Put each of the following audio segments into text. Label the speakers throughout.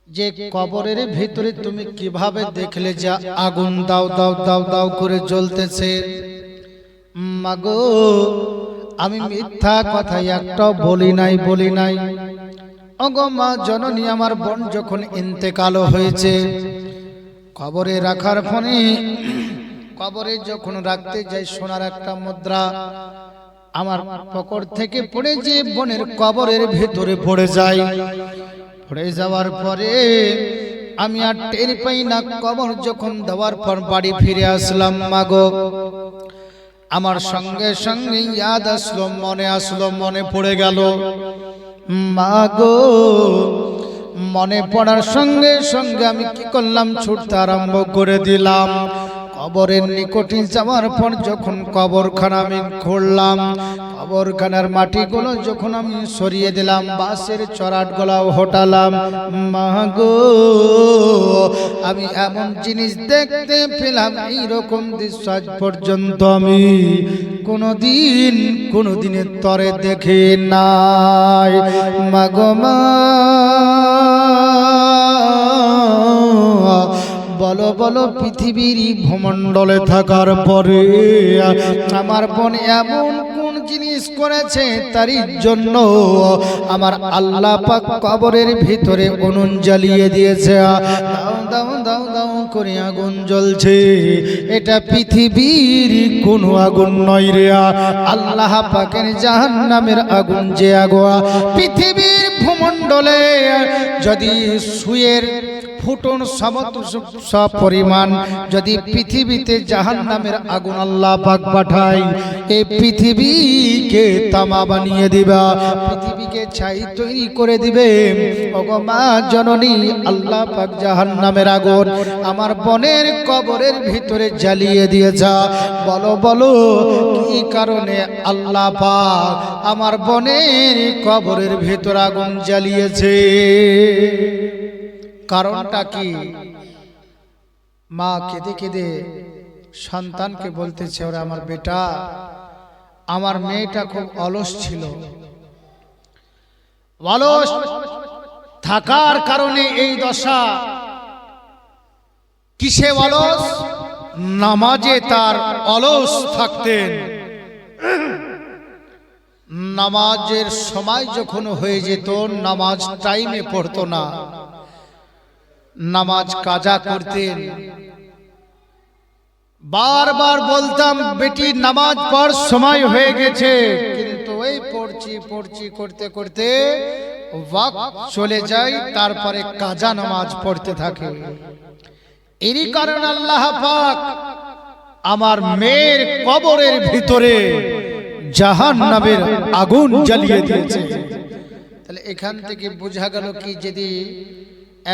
Speaker 1: যে কবরের ভিতরে তুমি কিভাবে দেখলে যে আগুন দাও দাও দাও দাও করে জ্বলতেছে? মাগো, আমি মিথ্যা কথা একটাও বলি নাই। ওগো মা জননী, আমার বোন যখন ইন্তেকাল হয়েছে, কবরে রাখার ফলে কবরে যখন রাখতে যাই, সোনার একটা মুদ্রা আমার পকেট থেকে পড়ে যে বোনের কবরের ভিতরে পড়ে যায়। পড়ে যাওয়ার পরে আমি আর টের পাই না। কবর যখন দেওয়ার পর বাড়ি ফিরে আসলাম, মাগো আমার সঙ্গে সঙ্গে ইয়াদ আসলো, মনে আসলো, মনে পড়ে গেল। মাগো, মনে পড়ার সঙ্গে সঙ্গে আমি কি করলাম, ছুটতে আরম্ভ করে দিলাম। কবরের নিকটে যাওয়ার পর যখন কবরখানা আমি খুঁড়লাম, কবরখানার মাটিগুলো যখন আমি সরিয়ে দিলাম, বাঁশের চড়াটগুলাও হটালাম, মাগো আমি এমন জিনিস দেখতে পেলাম, এইরকম দৃশ্য আজ পর্যন্ত আমি কোনোদিনের তরে দেখি নাই। মাগো মা, বলো বলো, পৃথিবীর ভূমণ্ডলে থাকার পরে আমার বোন এমন কোন জিনিস করেছে তারই জন্য আমার আল্লাহ পাক কবরের ভিতরে উনুন জ্বালিয়ে দিয়েছে? দাও দাও দাও দাও করে আগুন জ্বলছে। এটা পৃথিবীর কোনো আগুন নয় রে, আল্লাহ পাকের জাহান্নামের আগুন। যে আগুন পৃথিবীর ভূমণ্ডলে যদি সুয়ের ফুটন পরিমাণ যদি পৃথিবীতে জাহান্নামের আগুন আল্লাহ পাক পাঠায়, এই পৃথিবীকে তামা বানিয়ে দিবা, পৃথিবীকে ছাই তৈরি করে দিবে। ওগো মা জননী, আল্লাহ পাক জাহান্নামের আগুন আমার বোনের কবরের ভিতরে জ্বালিয়ে দিয়েছে। বলো বলো, কি কারণে আল্লাহ পাক আমার বোনের কবরের ভিতর আগুন জ্বালিয়েছে? কারণটা কি? মা কেঁদে কেঁদে সন্তানকে বলতেছে, ওরা আমার বেটা, আমার মেয়েটা খুব অলস ছিল, অলস থাকার কারণে এই দশা। কিসে অলস? নামাজে তার অলস থাকতেন। নামাজের সময় যখন হয়ে যেত, নামাজ টাইমে পড়তো না, নামাজ কাজা করতেন। বারবার বলতাম, বেটি নামাজ পড়, সময় হয়ে গেছে, কিন্তু ওই পড়ছি পড়ছি করতে করতে ওয়াক্ত চলে যায়, তারপরে কাজা নামাজ পড়তে থাকে। এরই কারণে আল্লাহ পাক আমার মেয়ের কবরের ভিতরে জাহান্নামের আগুন জ্বালিয়ে দিয়েছে। তাহলে এখান থেকে বোঝা গেল কি, যদি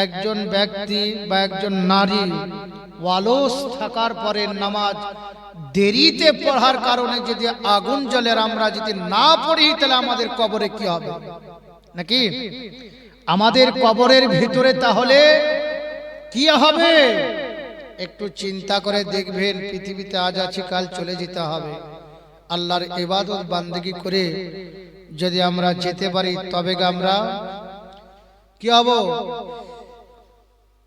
Speaker 1: একজন ব্যক্তি বা একজন নারী অলস থাকার পরে নামাজ দেরিতে পড়ার কারণে যদি আগুন জ্বলে, আমরা যদি না পড়ি, তাহলে আমাদের কবরে কি হবে? নাকি আমাদের কবরের ভিতরে তাহলে কি হবে? একটু চিন্তা করে দেখবেন, পৃথিবীতে আজ আছি, কাল চলে যেতে হবে। আল্লাহর ইবাদত বান্দেগি করে যদি আমরা যেতে পারি, তবে আমরা কি হব?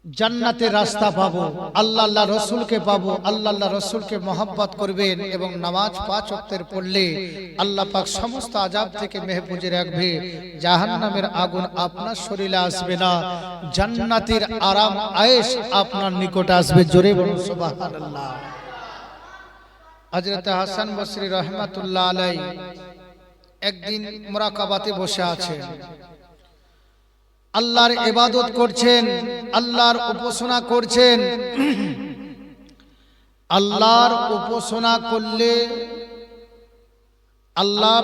Speaker 1: জান্নাতের রাস্তা পাবো, আল্লাহ রসুলকে পাবো, আল্লাহ রসুলকে মহব্বত করবেন, এবং নামাজ 5 ওয়াক্তের পড়লে আল্লাহ পাক সমস্ত আযাব থেকে মেহফুজে রাখবে। জাহান্নামের আগুন আপনার শরীরে আসবে না, জান্নাতের আরাম আয়েশ আপনার নিকট আসবে। জোরে বলুন সুবহানাল্লাহ। হযরত হাসান বসরি রাহমাতুল্লাহ আলাইহি একদিন মুরাকাবাতে বসে আছেন, আল্লাহর ইবাদত করছেন, আল্লাহর উপাসনা করছেন। আল্লাহর উপাসনা করলে আল্লাহ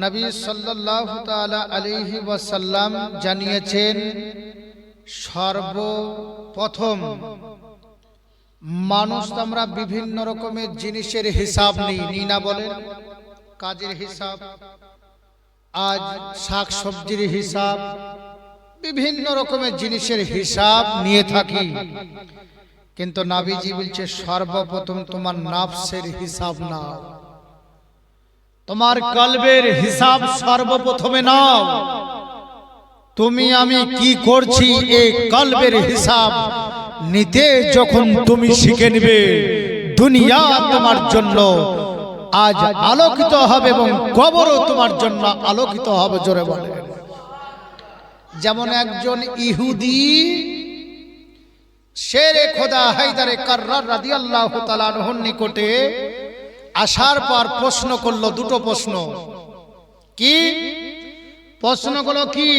Speaker 1: নবী সাল্লাল্লাহু তাআলা আলাইহি ওয়াসাল্লাম জানিয়েছেন, সর্বপ্রথম মানুষ, আমরা বিভিন্ন রকমের জিনিসের হিসাব নিই না, বলেন? কাজের হিসাব, আজ শাক সবজির হিসাব, বিভিন্ন রকমের জিনিসের হিসাব নিয়ে থাকি। কিন্তু নবীজি বলছে, সর্বপ্রথম তোমার নফসের হিসাব নাও, তোমার কলবের হিসাব সর্বপ্রথমে নাও। তুমি আমি কি করছি এই কলবের হিসাব নিতে যখন তুমি শিখে নেবে, দুনিয়া তোমার জন্য আজ আলোকিত হবে এবং কবরও তোমার জন্য আলোকিত হবে। জোরে বলে। যেমন একজন ইহুদি শেরে খোদা হায়দারে কাররার রাদিয়াল্লাহু তাআলা আনহুর নিকটে আসার পর প্রশ্ন করলো, দুটো প্রশ্ন। কি প্রশ্নগুলো? কি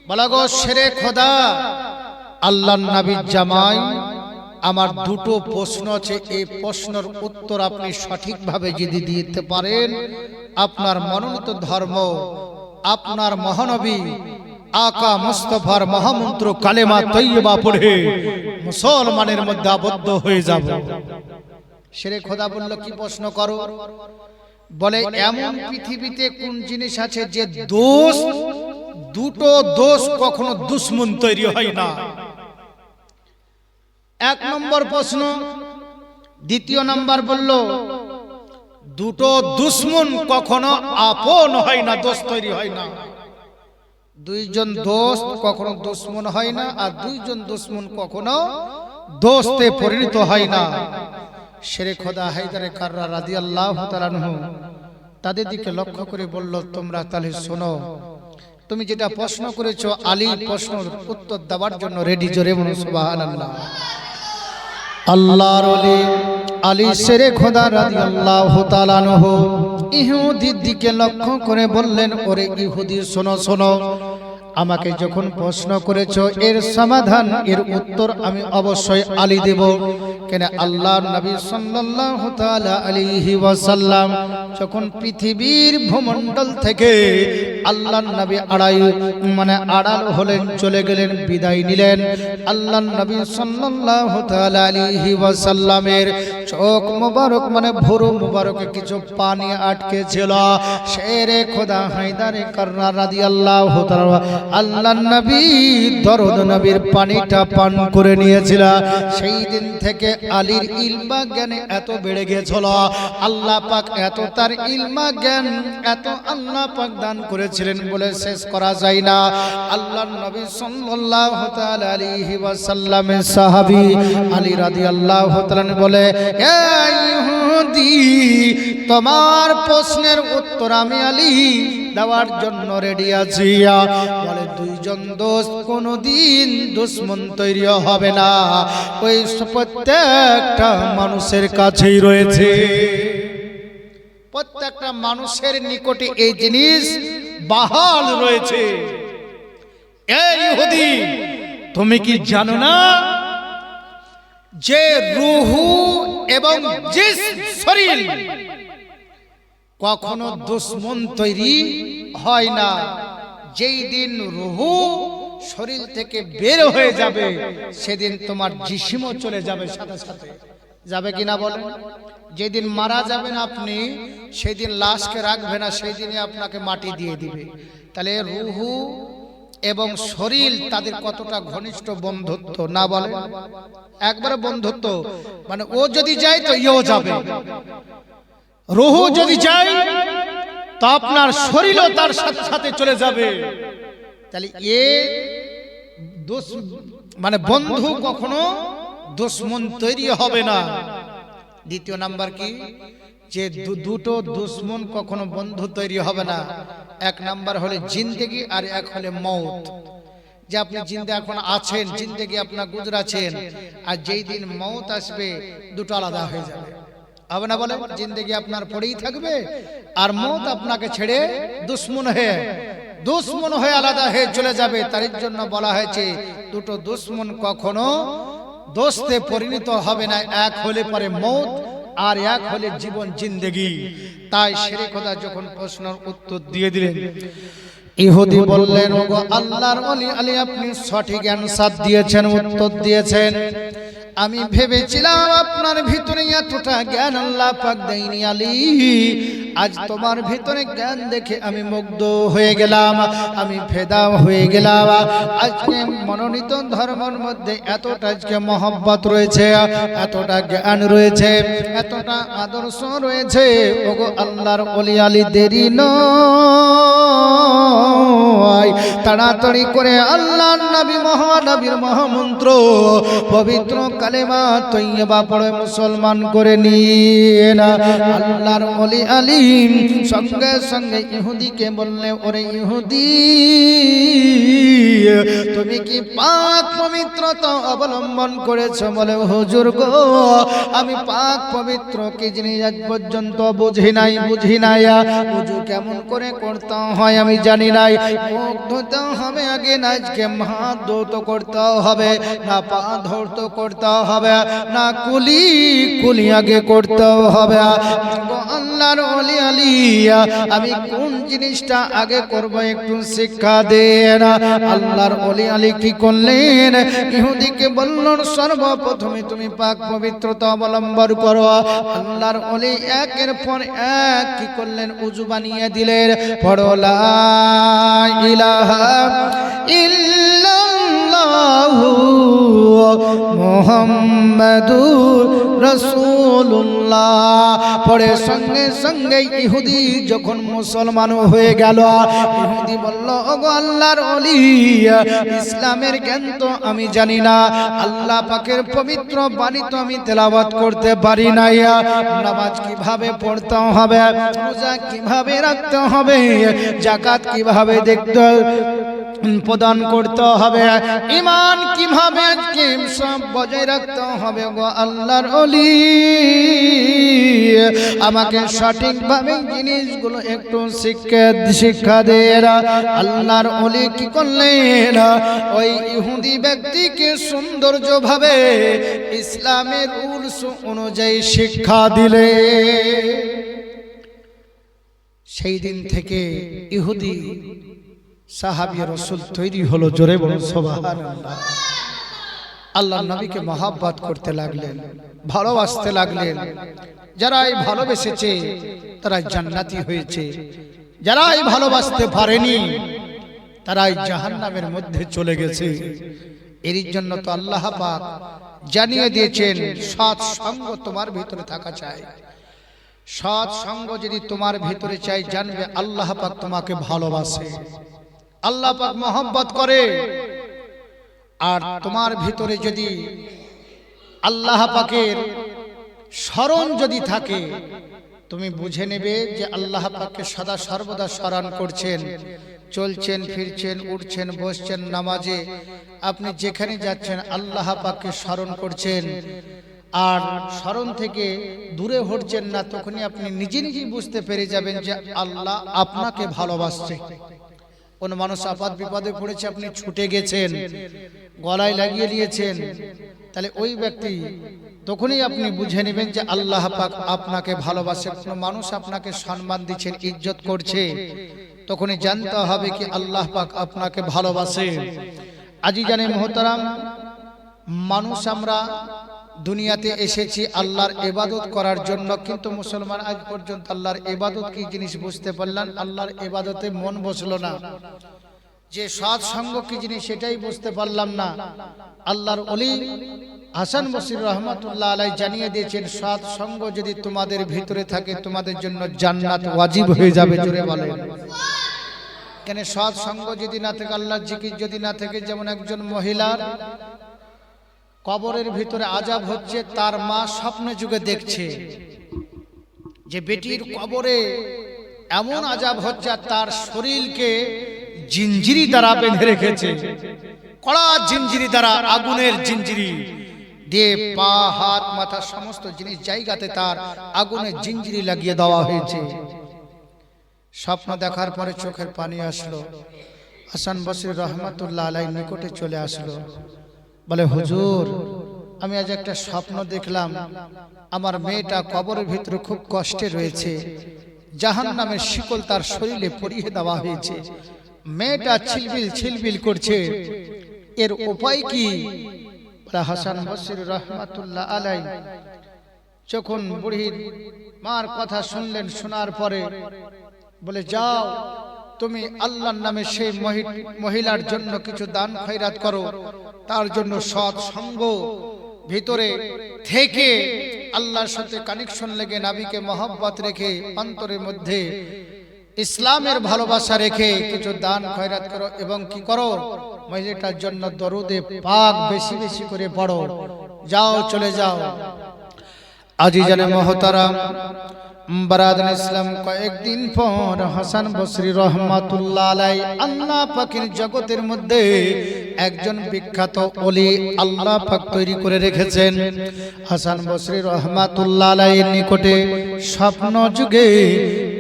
Speaker 1: বলা গো শেরে খোদা, আল্লাহর নবীর জামাই, আমার দুটো প্রশ্ন আছে, এই প্রশ্নের উত্তর আপনি সঠিকভাবে যদি দিতে পারেন, আপনার মনোনীত ধর্ম, আপনার মহানবী আকা মুস্তাফার মহামন্ত্র কালেমা তৈয়বা পড়ে মুসলমানের মধ্যে আবদ্ধ হয়ে যাব। শেরে খোদা বলল, কি প্রশ্ন করো? বলে, এমন পৃথিবীতে কোন জিনিস আছে যে দোষ, দুটো দোষ কখনো দুশ্মন তৈরি হয় না? এক নম্বর প্রশ্ন। দ্বিতীয় নাম্বার বলল, দুটো দুশ্মন কখনো আপন হয় না, দোষ তৈরি হয় না। দুইজন দোস্ত কখনো দুশ্মন হয় না, আর দুইজন দুশ্মন কখনো দোস্তে পরিণত হয় না। শেরে খোদা হায়দারে কাররার রাদিয়াল্লাহু তাআলা আনহু তাদের দিকে লক্ষ্য করে বলল, তোমরা তাহলে শোনো, তুমি যেটা প্রশ্ন করেছো, আলী প্রশ্নের উত্তর দেওয়ার জন্য রেডি। জোরে বলুন সুবহানাল্লাহ। আল্লাহর ওলি আলী শেরে খোদা রাদিয়াল্লাহু তাআলা আনহু ইহুদির দিকে লক্ষ্য করে বললেন, ওরে ইহুদি, শোনো শোনো, আমাকে যখন প্রশ্ন করেছো, এর সমাধান, এর উত্তর আমি অবশ্যই আলী দেব। কেন আল্লাহর নবী সাল্লাল্লাহু তাআলা আলাইহি ওয়াসাল্লাম যখন পৃথিবীর ভূমণ্ডল থেকে আল্লাহর নবী আড়াল হলেন, চলে গেলেন, বিদায় নিলেন, আল্লাহর নবী সাল্লাল্লাহু তাআলা আলাইহি ওয়াসাল্লামের চোখ মোবারক ভুরু মোবারকে কিছু পানি আটকে ছিল। শেরে খোদা হায়দারে কাররার রাদিয়াল্লাহু তাআলা আল্লাহর নবী দরদ নবীর পানিটা পান করে নিয়েছিল। সেই দিন থেকে আলীর ইলমা জ্ঞানে এত বেড়ে গেছিল, আল্লাহ পাক এত তার ইলমা জ্ঞান, এত আল্লাহ পাক দান করেছিলেন বলে শেষ করা যায় না। আল্লাহর নবী সাল্লাল্লাহু তাআলা আলাইহি ওয়াসাল্লামের সাহাবী আলী রাদিয়াল্লাহু তাআলা বলে, হে ইহুদি, তোমার প্রশ্নের উত্তর আমি আলী দেওয়ার জন্য রেডি আছি। বলে, দুইজন দোস্ত কোনদিন দুশ্মন তৈরি হবে না, ওই প্রত্যেকটা মানুষের কাছেই রয়েছে, প্রত্যেকটা মানুষের নিকটে এই জিনিস বাহাল রয়েছে। এই ইহুদি, তুমি কি জানো না যে রূহু এবং জিসম, শরীর কখনো দুশ্মন তৈরি হয় না। যেই দিন রূহু শরীর থেকে বের হয়ে যাবে, সেদিন তোমার জিসিমও চলে যাবে সাথে সাথে। যাবে কিনা বলেন? যেদিন মারা যাবেন আপনি, সেদিন লাশকে রাখবে না, সেই দিনই আপনাকে মাটি দিয়ে দিবে। তাহলে রূহু এবং শরীর তাদের কতটা ঘনিষ্ঠ বন্ধুত্ব না বলে? একবারে বন্ধুত্ব, ও যদি যায় তো ইও যাবে, রূহু যদি যায় তো আপনার শরীরও তার সাথে সাথে চলে যাবে। তাহলে বন্ধু কখনো দুশ্মন তৈরি হবে না। দ্বিতীয় নাম্বার কি, যে দুটো দুশ্মন কখনো বন্ধু তৈরি হবে না। এক নাম্বার হলে জিন্দেগি, আর এক হলে মৌত। যে আপনি জিন্দে এখন আছেন, জিন্দেগি আপনার গুজরাছেন, আর যেই দিন মৌত আসবে দুটো আলাদা হয়ে যাবে, হবে না বলে? জিন্দেগি আপনার পড়েই থাকবে, আর মৌত আপনাকে ছেড়ে দুশ্মন হয়ে আলাদা হয়ে চলে যাবে। তার জন্য বলা হয়েছে দুটো দুশ্মন কখনো দোস্তে পরিণত হবে না, এক হলে পরে মৌত, আর এক হলে জীবন জিন্দেগি। তাই শেরে খোদা যখন প্রশ্নের উত্তর দিয়ে দিলেন, ইহুদি বললেন, ওগো আল্লাহর ওলি আলী, আপনি সঠিক অ্যানসার দিয়েছেন, উত্তর দিয়েছেন। আমি ভেবেছিলাম আপনার ভিতরে এতটা জ্ঞান আল্লাহ পাক দেয়নি আলী। আজ তোমার ভিতরে জ্ঞান দেখে আমি মুগ্ধ হয়ে গেলাম, আমি ফেদা হয়ে গেলাম। আজকে মনোনীত ধর্মের মধ্যে এতটা আজকে মহব্বত রয়েছে, এতটা জ্ঞান রয়েছে, এতটা আদর্শ রয়েছে। ওগো আল্লাহর ওলি আলী, দেরি নয়, নয়, তাড়াতাড়ি করে আল্লাহর নবী মহানবীর মহামন্ত্র পবিত্র কালেমা তৈয়বা পড়ে মুসলমান করে নিয়ে না। আল্লাহর ওলি আলিম সঙ্গে সঙ্গে ইহুদিকে বললে, ওরে ইহুদি, তুমি কি পাক পবিত্রতা অবলম্বন করেছো? বলে, হুজুর গো, আমি পাক পবিত্র কি জিনিস আজ পর্যন্ত বুঝি নাই। উযু কেমন করে করতে হয় আমি জানি নাই। মুখ ধুতে হবে আগে, না আজকে হাত ধৌত করতে হবে, না পা ধৌত করতে হবে, না কুলি আগে করতে হবে। আল্লাহর ওলি আলিয়া, আমি কোন জিনিসটা আগে করব একটু শিক্ষা দেন। আল্লাহর ওলি আলী কি করলেন? ইহুদিকে বললেন, সর্বপ্রথমে তুমি পাক পবিত্রতা অবলম্বন করো। আল্লাহর ওলি একের পর এক কি করলেন? উযু বানিয়ে দিলেন। পড়ো লা ইলাহা ইল্লাল্লাহু মুহাম্মাদুর রাসূলুল্লাহ। পড়ে সঙ্গে সঙ্গে ইহুদি যখন মুসলমান হয়ে গেল, ইহুদি বলল, ওগো আল্লাহর ওলি, ইসলামের জ্ঞান তো আমি জানি না, আল্লাহ পাকের পবিত্র বাণী তো আমি তেলাওয়াত করতে পারি না, নামাজ কিভাবে পড়তে হবে, রোজা কিভাবে রাখতে হবে, যাকাত কিভাবে দেখতে প্রদান করতে হবে, ঈমান কিভাবে সব বজায় রাখতে হবে। গো আল্লাহর ওলি, আমাকে সঠিকভাবে জিনিসগুলো একটু শিক্ষা দেন। আল্লাহর ওলি কি করলেন? ওই ইহুদি ব্যক্তিকে সৌন্দর্যভাবে ইসলামের রুলস অনুযায়ী শিক্ষা দিলে। সেই দিন থেকে ইহুদি সাহাবী রাসূল তৈরি হলো। জোরে বলুন সুবহানাল্লাহ। আল্লাহর নবীকে মহব্বত করতে লাগলেন, ভালোবাসতে লাগলেন। যারা এই ভালোবেসেছে তারা জান্নাতি হয়েছে, যারা এই ভালোবাসতে পারেনি তারা জাহান্নামের মধ্যে চলে গেছে। এর জন্য তো আল্লাহ পাক জানিয়ে দিয়েছেন, সৎ সঙ্গ তোমার ভিতরে থাকা চাই। সৎ সঙ্গ যদি তোমার ভিতরে চাই, জানবে আল্লাহ পাক তোমাকে ভালোবাসে, আল্লাহ পাক মহব্বত করে। আর তোমার ভিতরে যদি আল্লাহ পাকের স্মরণ যদি থাকে, তুমি বুঝে নেবে যে আল্লাহ পাককে সদা সর্বদা স্মরণ করছেন, চলছেন, ফিরছেন, উঠছেন, বসছেন, নামাজে আপনি যেখানে যাচ্ছেন আল্লাহ পাককে স্মরণ করছেন। আর স্মরণ থেকে দূরে হটছেন না, তখনই আপনি নিজে নিজেই বুঝতে পেরে যাবেন যে আল্লাহ আপনাকে ভালোবাসছে। কোন মানুষ আপাত বিপদে পড়েছে, আপনি ছুটে গেছেন, গলায় লাগিয়ে নিয়েছেন, তাহলে ওই ব্যক্তি তখনই আপনি বুঝে নেবেন যে আল্লাহ পাক আপনাকে ভালোবাসে। কোন মানুষ আপনাকে সম্মান দিচ্ছেন, ইজ্জত করছে, তখনই জানতে হবে কি আল্লাহ পাক আপনাকে ভালোবাসে। আজিজানে মোহতারাম, মানুষ আমরা দুনিয়াতে এসেছি আল্লাহর ইবাদত করার জন্য, কিন্তু মুসলমান আজ পর্যন্ত আল্লাহর ইবাদত কি জিনিস বুঝতে পারলেন, আল্লাহর ইবাদতে মন বসলো না। যে সৎ সঙ্গ কি জিনিস সেটাই বুঝতে পারলাম না। আল্লাহর ওলি হাসান বসরি রহমাতুল্লাহ আলাইহি জানিয়ে দিয়েছেন, সৎ সঙ্গ যদি তোমাদের ভিতরে থাকে তোমাদের জন্য জান্নাত ওয়াজিব হয়ে যাবে। জোরে বলেন। কেন সৎ সঙ্গ যদি না থাকে, আল্লাহর জিকির যদি না থাকে, যেমন একজন মহিলার কবরের ভিতরে আযাব হচ্ছে, তার মা স্বপ্নে যুগে দেখছে যে বেটির কবরে এমন আযাব হচ্ছে, আর তার শরীরকে জিঞ্জিরি দ্বারা বেঁধে রেখেছে, কড়া জিঞ্জিরি দ্বারা, আগুনের জিঞ্জিরি দিয়ে পা, হাত, মাথা সমস্ত জিনিস জায়গাতে তার আগুনের জিঞ্জিরি লাগিয়ে দেওয়া হয়েছে। স্বপ্ন দেখার পরে চোখের পানি আসলো। হাসান বসরি রহমাতুল্লাহ আলাইহি নিকটে চলে আসলো, বলে, হুজুর, আমি আজ একটা স্বপ্ন দেখলাম, আমার মেয়েটা কবরের ভিতরে খুব কষ্টে রয়েছে, জাহান্নামের শিকল তার শরীরে পরিয়ে দেওয়া হয়েছে, মেয়েটা ছিলবিল করছে, এর উপায় কি? হাসান বসরি রহমাতুল্লাহ আলাইহি যখন বুড়ির মার কথা শুনলেন, শোনার পরে বলে, যাও তুমি আল্লাহর নামে সেই মহিলার জন্য কিছু দান খয়রাত করো, তার জন্য সৎ সঙ্গ ভিতরে থেকে আল্লাহর সাথে কানেকশন লেগে নবীকে মহব্বত রেখে অন্তরের মধ্যে ইসলামের ভালোবাসা রেখে কিছু দান খয়রাত করো এবং কি করো মহিলাটার জন্য দরুদে পাক বেশি বেশি করে পড়ো। যাও চলে যাও। আজিজানে মহতারাম বারাদান ইসলাম, কয়েকদিন পর হাসান বসরি রহমাতুল্লাহ আলাইহি আল্লাহ পাকের জগতের মধ্যে একজন বিখ্যাত ওলি আল্লাহ পাক তৈরি করে রেখেছেন। হাসান বসরি রহমাতুল্লাহ আলাইহির নিকটে স্বপ্ন যুগে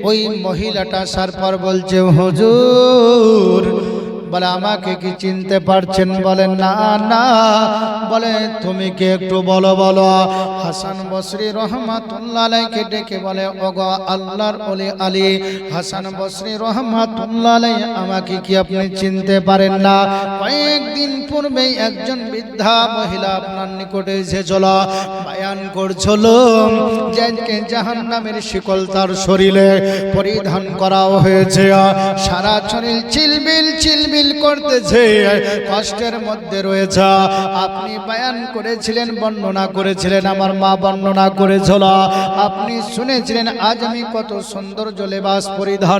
Speaker 1: ওই মহিলাটা আসার পর বলছে, হুজুর বলে আমাকে কি চিনতে পারছেন? বলেন না না। বলে তুমি কে একটু বলো বলো। হাসান বসরি রহমাতুল্লাহ আলাইহিকে ডেকে বলে, ওগো আল্লাহর ওলি আলী হাসান বসরি রহমাতুল্লাহ আলাইহি, আমাকে কি আপনি চিনতে পারেন না? কয়েকদিন পূর্বেই একজন বৃদ্ধা মহিলা আপনার নিকটে এসেছিল, বয়ান করছিল যে জাহান্নামের শিকল তার শরীরে পরিধান করা হয়েছে, সারা শরীর চিলবিল চিলবিল করতেছে, কষ্টের মধ্যে রয়েছে। আপনি বয়ান করেছিলেন, বর্ণনা করেছিলেন, আমার মা বর্ণনা করেছিল, আপনি শুনেছিলেন আজ আমি কত সৌন্দর্য লেবাস পরিধান